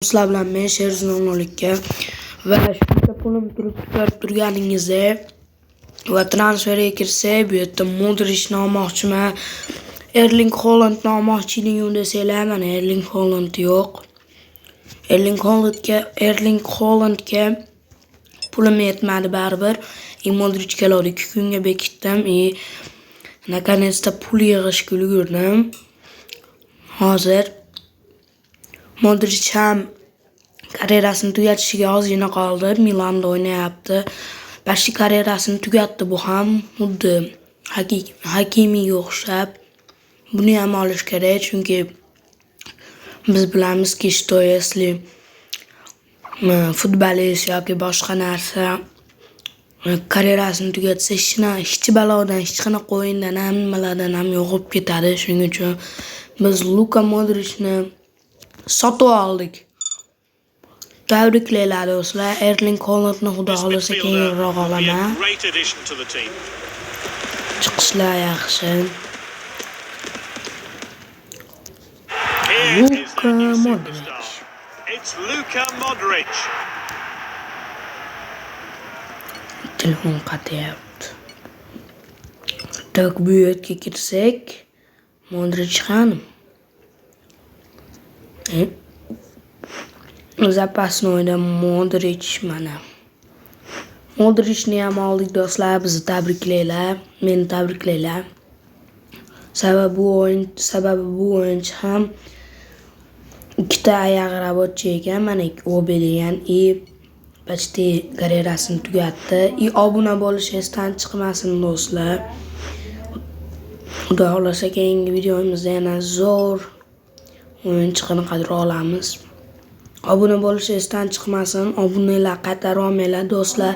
Sizlar bilan men Sherzino'likka va shuncha pulim turib turganingizda va transferga kirsa bu yerda Modrichni olmoqchiman, Erling Haalandni olmoqchiman desanglar, mana Erling Haaland yo'q. Erling Haalandga pulim yetmadi baribir. Modrichga keladi 2 kunga bekitdim. Наконец-то pul yig'ishga ulgurdim. Hozir Modrich ham karyerasini tugatishiga ozgina qoldi. Milanda o'ynayapti. Bashi karyerasini tugatdi bu ham. Xuddi Hakimiga o'xshab. Buni ham olish kerak, chunki biz bilamizki, что если futbolist yoki boshqa narsa karyerasini tugatsa, hech balodan, hech qanaqa o'yindan ham, nimalardan ham yo'qib ketadi. Shuning uchun biz Luka Modrichni sotib oldik. Tabriklaylar do'stlar. Erling Haalandni xudo xolasa keyinroq olaman. Chiqishlar yaxshi. Luka Modric. It's Luka Modric. Telefon qatyapti. Tak bu yerga kirsak, Modric xanim. Zapasni o'yda Modric mana. Modricni ham oldik do'stlar, bizni tabriklaylar, meni tabriklaylar. Sababi bu o'yinchi ham ikkita oyoq robotchi ekan, mana Obe degan почти karyerasini tugatdi. Obuna bo'lish esdan chiqmasin do'stlar. Xudo xolasa keyingi videomizda yana zo'r o'yinchilarni qadr olamiz. Obuna bo'lish esdan chiqmasin. Obunalar qaytarib olmanglar do'stlar.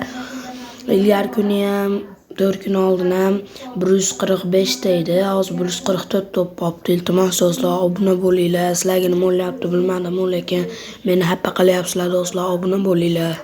Ilgari kuni ham 4 kun oldin ham 145 ta edi. Hozir 144 top qolibdi. Iltimos do'stlar, obuna bo'linglar. Sizlarga nima bo'lyapti bilmadim, lekin meni xafa qilyapsizlar do'stlar, obuna bo'linglar.